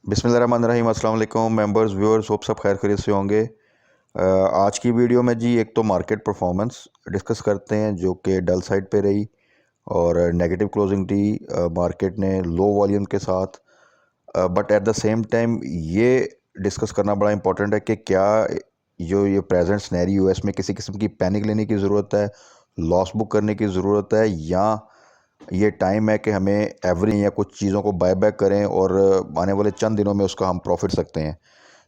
बिस्मिल्लाहिर्रहमानिर्रहीम। अस्सलाम वालेकुम मेंबर्स व्यूअर्स, होप सब खैर खैरियत से होंगे। आज की वीडियो में जी एक तो मार्केट परफॉर्मेंस डिस्कस करते हैं जो कि डल साइड पे रही और नेगेटिव क्लोजिंग थी मार्केट ने लो वॉल्यूम के साथ। But at the same time ये डिस्कस करना बड़ा इंपॉर्टेंट है कि क्या जो ये प्रेजेंट सिनेरियो यूएस में किसी किस्म की पैनिक लेने की ज़रूरत है, लॉस बुक करने की ज़रूरत है, या ये टाइम है कि हमें एवरी या कुछ चीज़ों को बाय बैक करें और आने वाले चंद दिनों में उसका हम प्रॉफिट सकते हैं।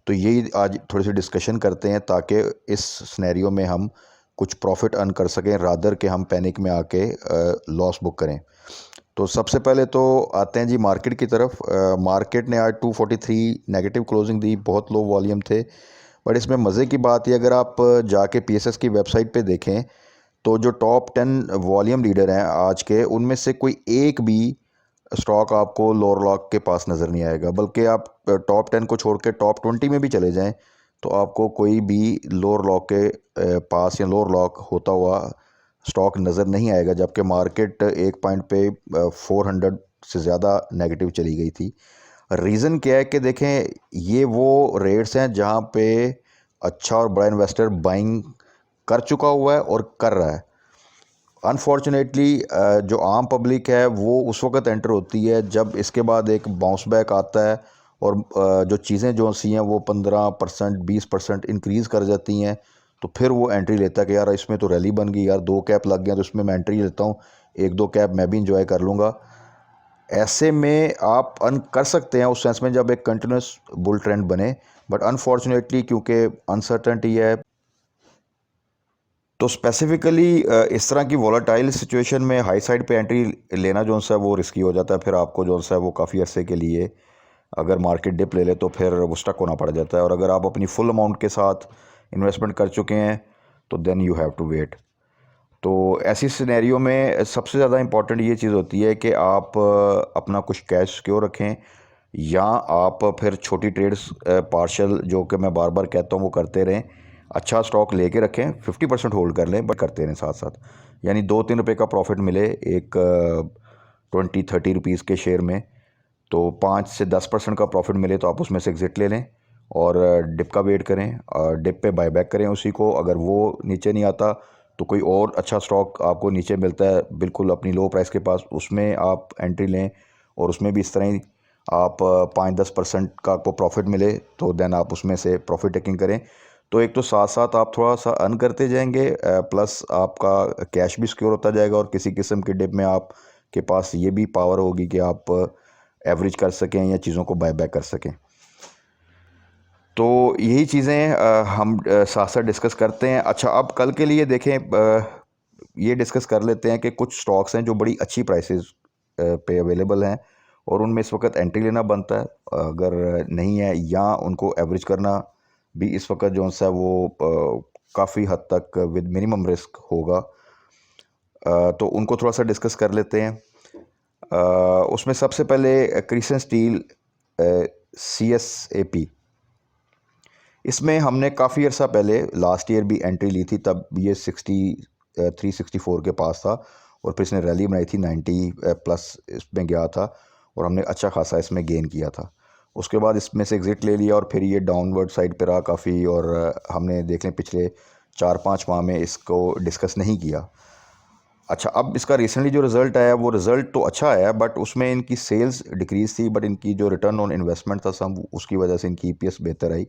तो यही आज थोड़ी सी डिस्कशन करते हैं ताकि इस सिनेरियो में हम कुछ प्रॉफिट अर्न कर सकें रादर कि हम पैनिक में आके लॉस बुक करें। तो सबसे पहले तो आते हैं जी मार्केट की तरफ। मार्केट ने आज 243 नेगेटिव क्लोजिंग दी, बहुत लो वॉल्यूम थे। बट इसमें मज़े की बात है, अगर आप जाके पीएसएस की वेबसाइट पे देखें तो जो टॉप 10 वॉल्यूम लीडर हैं आज के, उनमें से कोई एक भी स्टॉक आपको लोअर लॉक के पास नज़र नहीं आएगा। बल्कि आप टॉप 10 को छोड़ के टॉप 20 में भी चले जाएं तो आपको कोई भी लोअर लॉक के पास या लोअर लॉक होता हुआ स्टॉक नज़र नहीं आएगा, जबकि मार्केट एक पॉइंट पे 400 से ज़्यादा नेगेटिव चली गई थी। रीज़न क्या है कि देखें, ये वो रेट्स हैं जहाँ पे अच्छा और बड़ा इन्वेस्टर बाइंग कर चुका हुआ है और कर रहा है। अनफॉर्चुनेटली जो आम पब्लिक है वो उस वक्त एंटर होती है जब इसके बाद एक बाउंस बैक आता है और जो चीज़ें जो सी हैं वो 15% 20% इंक्रीज़ कर जाती हैं। तो फिर वो एंट्री लेता है कि यार इसमें तो रैली बन गई, यार 2 कैप लग गया तो इसमें मैं एंट्री लेता हूँ, 1-2 कैप मैं भी इंजॉय कर लूँगा। ऐसे में आप अर्न कर सकते हैं उस सेंस में जब एक कंटिन्यूस बुल ट्रेंड बने। बट अनफॉर्चुनेटली क्योंकि अनसर्टेनिटी है, तो स्पेसिफिकली इस तरह की वॉलेटाइल सिचुएशन में हाई साइड पे एंट्री लेना जो सा वो रिस्की हो जाता है। फिर आपको जो सा वो काफ़ी अरसे के लिए अगर मार्केट डिप ले ले तो फिर वो स्टक होना पड़ जाता है। और अगर आप अपनी फुल अमाउंट के साथ इन्वेस्टमेंट कर चुके हैं तो then you have to wait. तो ऐसी सिनेरियो में सबसे ज़्यादा इंपॉर्टेंट ये चीज़ होती है कि आप अपना कुछ कैश सिक्योर रखें, या आप फिर छोटी ट्रेड्स पार्शल जो कि मैं बार बार कहता हूँ वो करते रहें। अच्छा स्टॉक लेके रखें, 50% होल्ड कर लें, बट करते रहें साथ साथ। यानी 2-3 रुपये का प्रॉफिट मिले एक 20-30 रुपीज़ के शेयर में, तो 5 से 10% का प्रॉफिट मिले तो आप उसमें से एग्ज़िट ले लें और डिप का वेट करें, डिप पे बाय बैक करें उसी को। अगर वो नीचे नहीं आता तो कोई और अच्छा स्टॉक आपको नीचे मिलता है बिल्कुल अपनी लो प्राइस के पास, उसमें आप एंट्री लें और उसमें भी इस तरह ही आप 5-10% का आपको प्रॉफिट मिले तो देन आप उसमें से प्रॉफिट टेकिंग करें। तो एक तो साथ साथ आप थोड़ा सा अर्न करते जाएंगे, प्लस आपका कैश भी सिक्योर होता जाएगा और किसी किस्म के डिप में आप के पास ये भी पावर होगी कि आप एवरेज कर सकें या चीज़ों को बाय बैक कर सकें। तो यही चीज़ें हम साथ साथ डिस्कस करते हैं। अच्छा, अब कल के लिए देखें, ये डिस्कस कर लेते हैं कि कुछ स्टॉक्स हैं जो बड़ी अच्छी प्राइसेस पे अवेलेबल हैं और उनमें इस वक्त एंट्री लेना बनता है। अगर नहीं है या उनको एवरेज करना भी इस वक्त जो सा वो काफ़ी हद तक विद मिनिमम रिस्क होगा। तो उनको थोड़ा सा डिस्कस कर लेते हैं। उसमें सबसे पहले क्रिसन स्टील CSAP, इसमें हमने काफ़ी अर्सा पहले लास्ट ईयर भी एंट्री ली थी, तब ये 63-64 के पास था और फिर इसने रैली बनाई थी 90 प्लस इसमें गया था और हमने अच्छा खासा इसमें गेन किया था। उसके बाद इसमें से एग्ज़िट ले लिया और फिर ये डाउनवर्ड साइड पे रहा काफ़ी, और हमने देख लें पिछले 4-5 माह में इसको डिस्कस नहीं किया। अच्छा, अब इसका रिसेंटली जो रिज़ल्ट आया वो रिज़ल्ट तो अच्छा आया, बट उसमें इनकी सेल्स डिक्रीज़ थी, बट इनकी जो रिटर्न ऑन इन्वेस्टमेंट था सम, उसकी वजह से इनकी EPS बेहतर आई।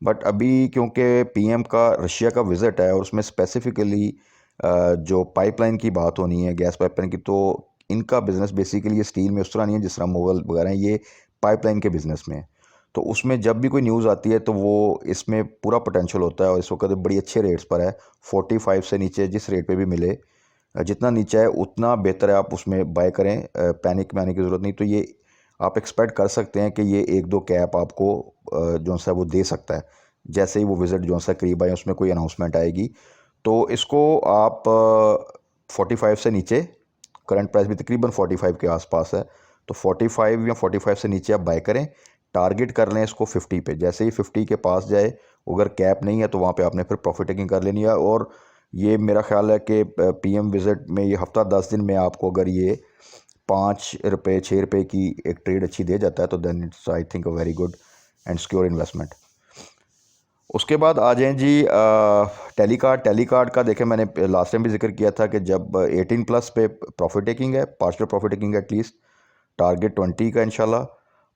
बट अभी क्योंकि PM का रशिया का विज़िट है और उसमें स्पेसिफिकली जो पाइपलाइन की बात होनी है, गैस पाइपलाइन की, तो इनका बिज़नेस बेसिकली ये स्टील में उस तरह नहीं है जिस तरह मोगल वगैरह हैं, ये पाइपलाइन के बिज़नेस में है। तो उसमें जब भी कोई न्यूज़ आती है तो वो इसमें पूरा पोटेंशियल होता है और इस वक्त बड़ी अच्छे रेट्स पर है। 45 से नीचे जिस रेट पे भी मिले, जितना नीचे है उतना बेहतर है, आप उसमें बाय करें। पैनिक में आने की ज़रूरत नहीं। तो ये आप एक्सपेक्ट कर सकते हैं कि ये 1-2 कैप आपको जो सा वो दे सकता है जैसे ही वो विज़िट जो सा करीब आए, उसमें कोई अनाउंसमेंट आएगी। तो इसको आप 45 से नीचे, करंट प्राइस भी तकरीबन 45 के आसपास है, तो 45 या 45 से नीचे आप बाय करें। टारगेट कर लें इसको 50 पे, जैसे ही 50 के पास जाए, अगर कैप नहीं है तो वहाँ पे आपने फिर प्रॉफिट टेकिंग कर लेनी है। और ये मेरा ख्याल है कि PM विज़िट में ये हफ्ता 10 दिन में आपको अगर ये 5 रुपये 6 रुपये की एक ट्रेड अच्छी दे जाता है तो then it's I think a very good and secure investment. उसके बाद आ जाएं जी टेलीकार्ड का देखें, मैंने लास्ट टाइम भी जिक्र किया था कि जब 18+ पे प्रॉफिट टेकिंग है, partial profit taking at least, target 20 का इंशाल्लाह।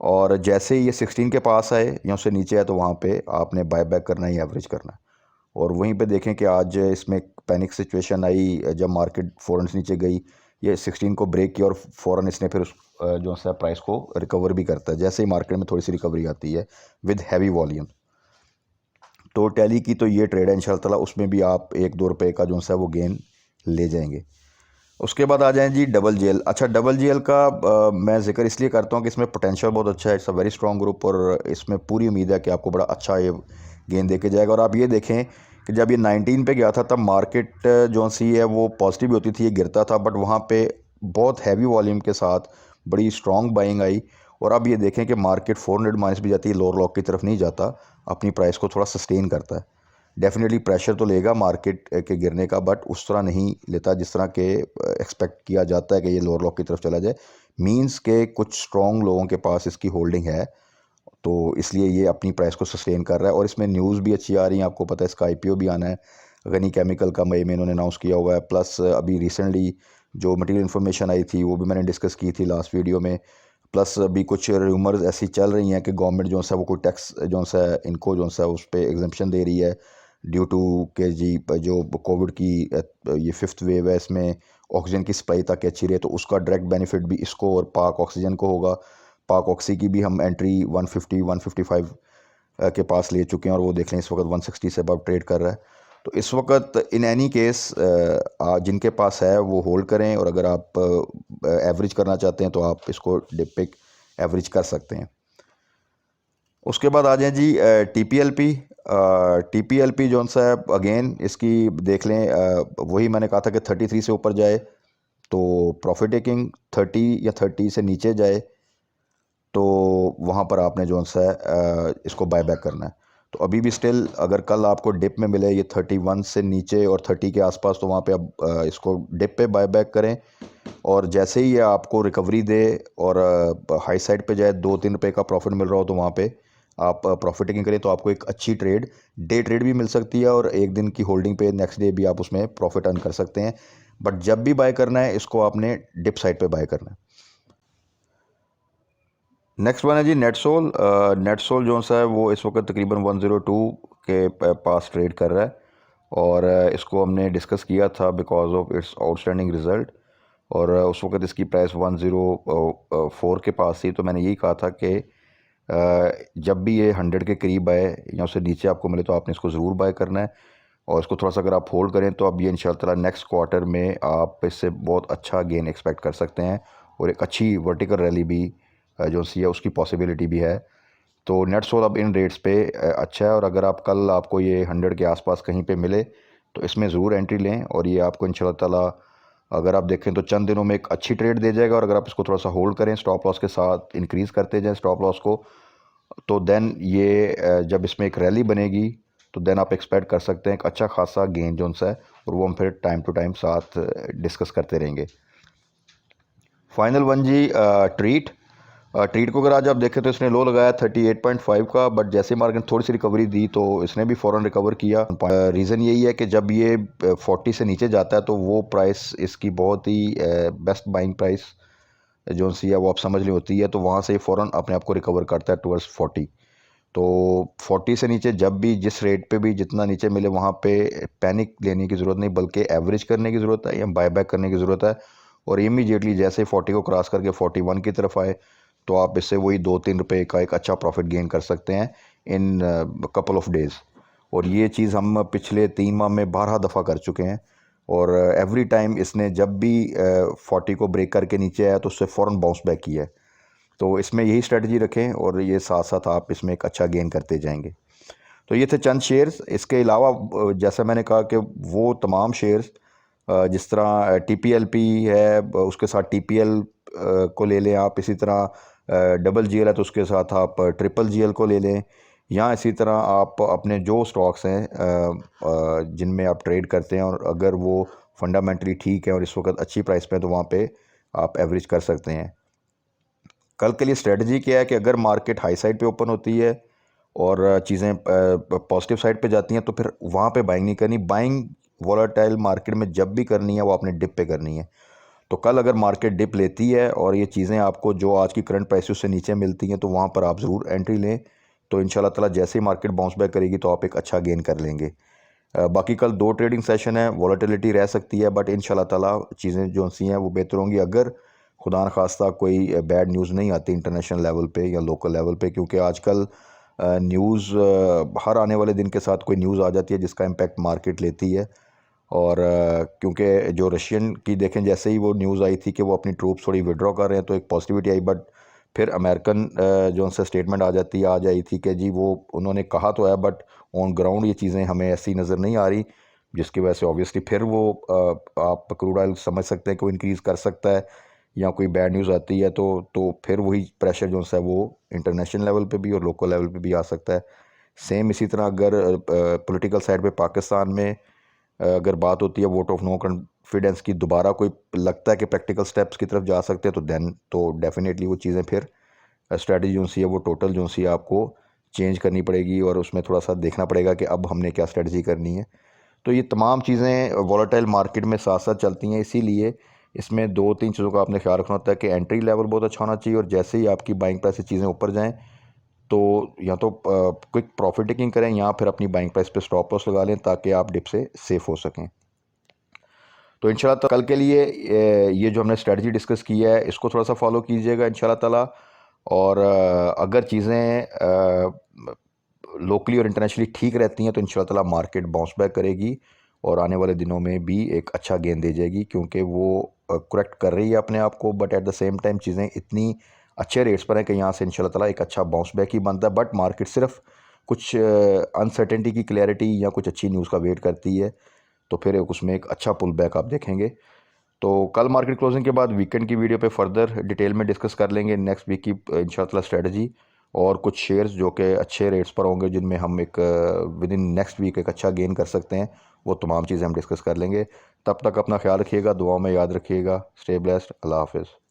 और जैसे ही ये 16 के पास आए या उससे नीचे आए तो वहाँ पे आपने बाय बैक करना है, एवरेज करना है। और वहीं पे देखें कि आज इसमें पैनिक सिचुएशन आई जब मार्केट फ़ौरन से नीचे गई, ये 16 को ब्रेक किया और फ़ौरन इसने फिर उस जो सा प्राइस को रिकवर भी करता है जैसे ही मार्केट में थोड़ी सी रिकवरी आती है विद हैवी वॉल्यूम। तो टैली की तो ये ट्रेड है इंशाल्लाह ताला, उसमें भी आप 1-2 रुपये का जो सा वो गेन ले जाएंगे। उसके बाद आ जाएं जी डबल जेल। अच्छा, डबल जेल का मैं जिक्र इसलिए करता हूँ कि इसमें पोटेंशियल बहुत अच्छा है, it's a very strong group और इसमें पूरी उम्मीद है कि आपको बड़ा अच्छा ये गेन दे के जाएगा। और आप ये देखें कि जब ये 19 पे गया था तब मार्केट जो सी है वो पॉजिटिव होती थी, ये गिरता था, बट वहाँ पे बहुत हैवी वॉल्यूम के साथ बड़ी स्ट्रॉन्ग बाइंग आई। और अब ये देखें कि मार्केट 400 माइनस भी जाती है, लोअर लॉक की तरफ नहीं जाता, अपनी प्राइस को थोड़ा सस्टेन करता है। डेफिनेटली प्रेशर तो लेगा मार्केट के गिरने का, बट उस तरह नहीं लेता जिस तरह के एक्सपेक्ट किया जाता है कि ये लोअर लॉक की तरफ चला जाए। मींस के कुछ स्ट्रॉन्ग लोगों के पास इसकी होल्डिंग है, तो इसलिए ये अपनी प्राइस को सस्टेन कर रहा है। और इसमें न्यूज़ भी अच्छी आ रही है, आपको पता है इसका आईपीओ भी आना है, गनी केमिकल का मई में इन्होंने अनाउंस किया हुआ है। प्लस अभी रिसेंटली जो मटेरियल इन्फॉर्मेशन आई थी वो भी मैंने डिस्कस की थी लास्ट वीडियो में। प्लस अभी कुछ र्यूमर्स ऐसी चल रही हैं कि गवर्नमेंट जो सा वो कोई टैक्स जो सा इनको जो सा उस पर एग्जम्पशन दे रही है ड्यू टू के जी जो कोविड की ये 5th वेव है, इसमें ऑक्सीजन की सप्लाई ताकि अच्छी रहे, तो उसका डायरेक्ट बेनिफिट भी इसको और पाक ऑक्सीजन को होगा। पाक ऑक्सी की भी हम एंट्री 150-155 के पास ले चुके हैं और वो देख लें इस वक्त 160 से अब ट्रेड कर रहा है। तो इस वक्त इन एनी केस जिनके पास है वो होल्ड करें, और अगर आप एवरेज करना चाहते हैं तो आप इसको डिप पिक एवरेज कर सकते हैं। उसके बाद आ जाएं जी टीपीएलपी। टीपीएलपी जो सा है अगेन इसकी देख लें, वही मैंने कहा था कि 33 से ऊपर जाए तो प्रॉफिट टेकिंग, 30 या 30 से नीचे जाए तो वहाँ पर आपने जो सा है इसको बाय बैक करना है। तो अभी भी स्टिल अगर कल आपको डिप में मिले ये 31 से नीचे और 30 के आसपास, तो वहाँ पे अब इसको डिप पे बाय बैक करें। और जैसे ही ये आपको रिकवरी दे और हाई साइड पे जाए 2-3 रुपये का प्रॉफिट मिल रहा हो तो वहाँ पे आप प्रॉफिट टेकिंग करें, तो आपको एक अच्छी ट्रेड डे ट्रेड भी मिल सकती है और एक दिन की होल्डिंग पे नेक्स्ट डे भी आप उसमें प्रॉफिट अर्न कर सकते हैं। बट जब भी बाय करना है इसको आपने डिप साइड पे बाय करना है। नेक्स्ट वन है जी नेटसोल। नेटसोल जो सा है वो इस वक्त तकरीबन 102 के पास ट्रेड कर रहा है और इसको हमने डिस्कस किया था because of its outstanding result. और उस वक्त इसकी प्राइस 104 के पास थी, तो मैंने यही कहा था कि जब भी ये 100 के करीब आए या उससे नीचे आपको मिले तो आपने इसको ज़रूर बाय करना है। और इसको थोड़ा सा अगर आप होल्ड करें तो अब ये इंशाल्लाह ताला नेक्स्ट क्वार्टर में आप इससे बहुत अच्छा गेन एक्सपेक्ट कर सकते हैं और एक अच्छी वर्टिकल रैली भी जो सी है उसकी पॉसिबिलिटी भी है। तो नेट सोल अब इन रेट्स पे अच्छा है, और अगर आप कल आपको ये 100 के आसपास कहीं पे मिले तो इसमें ज़रूर एंट्री लें और ये आपको इंशाल्लाह ताला अगर आप देखें तो चंद दिनों में एक अच्छी ट्रेड दे जाएगा। और अगर आप इसको थोड़ा सा होल्ड करें, स्टॉप लॉस के साथ इंक्रीज़ करते जाएं स्टॉप लॉस को, तो देन ये जब इसमें एक रैली बनेगी तो देन आप एक्सपेक्ट कर सकते हैं एक अच्छा खासा गेन जो सा है, और वो हम फिर टाइम टू टाइम साथ डिस्कस करते रहेंगे। फाइनल वन जी ट्रीट। ट्रीट को अगर आज आप देखें तो इसने लो लगाया 38.5 का, बट जैसे मार्केट थोड़ी सी रिकवरी दी तो इसने भी फ़ौरन रिकवर किया। रीज़न यही है कि जब ये 40 से नीचे जाता है तो वो प्राइस इसकी बहुत ही बेस्ट बाइंग प्राइस जो सी है वो आप समझ ली होती है, तो वहाँ से फ़ौरन अपने आप को रिकवर करता है टुवर्ड्स 40। तो 40 से नीचे जब भी जिस रेट पे भी जितना नीचे मिले वहाँ पे पैनिक लेने की ज़रूरत नहीं, बल्कि एवरेज करने की ज़रूरत है या बाय बैक करने की ज़रूरत है। और इमीडिएटली जैसे 40 को क्रॉस करके 41 की तरफ आए तो आप इससे वही 2-3 रुपये का एक अच्छा प्रॉफिट गेन कर सकते हैं इन कपल ऑफ डेज़। और ये चीज़ हम पिछले 3 माह में 12 दफ़ा कर चुके हैं, और एवरी टाइम इसने जब भी 40 को ब्रेक करके नीचे आया तो उससे फ़ौरन बाउंस बैक किया है। तो इसमें यही स्ट्रेटजी रखें और ये साथ साथ आप इसमें एक अच्छा गेन करते जाएंगे। तो ये थे चंद शेयर्स। इसके अलावा जैसा मैंने कहा कि वो तमाम शेयर्स जिस तरह टीपीएलपी है उसके साथ टीपीएल को ले लें आप, इसी तरह डबल जीएल है तो उसके साथ आप ट्रिपल जीएल को ले लें, या इसी तरह आप अपने जो स्टॉक्स हैं जिनमें आप ट्रेड करते हैं और अगर वो फंडामेंटली ठीक है और इस वक्त अच्छी प्राइस पे है तो वहाँ पे आप एवरेज कर सकते हैं। कल के लिए स्ट्रेटजी क्या है कि अगर मार्केट हाई साइड पे ओपन होती है और चीज़ें पॉजिटिव साइड पे जाती हैं तो फिर वहाँ पे बाइंग नहीं करनी। बाइंग वॉलेटाइल मार्केट में जब भी करनी है वो आपने डिप पे करनी है। तो कल अगर मार्केट डिप लेती है और ये चीज़ें आपको जो आज की करंट प्राइसेस से नीचे मिलती हैं तो वहाँ पर आप ज़रूर एंट्री लें। तो इंशाल्लाह ताला जैसे ही मार्केट बाउंस बैक करेगी तो आप एक अच्छा गेन कर लेंगे। बाकी कल 2 ट्रेडिंग सेशन है, वॉलेटिलिटी रह सकती है, बट इंशाल्लाह ताला चीज़ें जो सी हैं वो बेहतर होंगी अगर खुदा न खास्ता कोई बैड न्यूज़ नहीं आती इंटरनेशनल लेवल पे या लोकल लेवल पे, क्योंकि आजकल न्यूज़ हर आने वाले दिन के साथ कोई न्यूज़ आ जाती है जिसका इम्पैक्ट मार्केट लेती है। और क्योंकि जो रशियन की देखें, जैसे ही वो न्यूज़ आई थी कि वो अपनी ट्रूप्स थोड़ी विड्रॉ कर रहे हैं तो एक पॉजिटिविटी आई, बट फिर अमेरिकन जो उनसे स्टेटमेंट आ जाई थी कि जी वो उन्होंने कहा तो है बट ऑन ग्राउंड ये चीज़ें हमें ऐसी नज़र नहीं आ रही, जिसकी वजह से ऑब्वियसली फिर वो आप क्रूड ऑयल समझ सकते हैं कि वो इंक्रीज़ कर सकता है या कोई बैड न्यूज़ आती है तो फिर वही प्रेशर जो है वो इंटरनेशनल लेवल पे भी और लोकल लेवल पे भी आ सकता है। सेम इसी तरह अगर पॉलिटिकल साइड पे पाकिस्तान में अगर बात होती है वोट ऑफ नो कॉन्फिडेंस की, दोबारा कोई लगता है कि प्रैक्टिकल स्टेप्स की तरफ जा सकते हैं तो देन तो डेफिनेटली वो चीज़ें फिर स्ट्रेटजी जो सी है वो टोटल जो सी है आपको चेंज करनी पड़ेगी और उसमें थोड़ा सा देखना पड़ेगा कि अब हमने क्या स्ट्रेटजी करनी है। तो ये तमाम चीज़ें वॉलेटाइल मार्केट में साथ साथ चलती हैं, इसीलिए इसमें 2-3 चीज़ों का आपने ख्याल रखना होता है कि एंट्री लेवल बहुत अच्छा होना चाहिए और जैसे ही आपकी बाइंग प्राइस से चीज़ें ऊपर जाएँ तो या तो क्विक प्रॉफिट टेकिंग करें या फिर अपनी बाइंग प्राइस पे स्टॉप लॉस लगा लें ताकि आप डिप से सेफ हो सकें। तो इंशाल्लाह तो कल के लिए ये जो हमने स्ट्रेटजी डिस्कस की है इसको थोड़ा सा फॉलो कीजिएगा इंशाल्लाह ताला। और अगर चीज़ें लोकली और इंटरनेशनली ठीक रहती हैं तो इंशाल्लाह ताला मार्केट बाउंस बैक करेगी और आने वाले दिनों में भी एक अच्छा गेन दे जाएगी, क्योंकि वो करेक्ट कर रही है अपने आप को, but at the same time चीज़ें इतनी अच्छे रेट्स पर हैं कि यहाँ से इंशाल्लाह ताला एक अच्छा बाउंस बैक ही बनता है। बट मार्केट सिर्फ कुछ अनसर्टेनिटी की क्लैरिटी या कुछ अच्छी न्यूज़ का वेट करती है, तो फिर उसमें एक अच्छा पुल बैक आप देखेंगे। तो कल मार्केट क्लोजिंग के बाद वीकेंड की वीडियो पे फर्दर डिटेल में डिस्कस कर लेंगे नेक्स्ट वीक की इंशाल्लाह स्ट्रेटजी और कुछ शेयर्स जो कि अच्छे रेट्स पर होंगे जिनमें हम एक विद इन नेक्स्ट वीक एक अच्छा गेन कर सकते हैं, वो तमाम चीज़ें हम डिस्कस कर लेंगे। तब तक अपना ख्याल रखिएगा, दुआओं में याद रखिएगा। स्टे ब्लेस्ड, अल्लाह हाफिज़।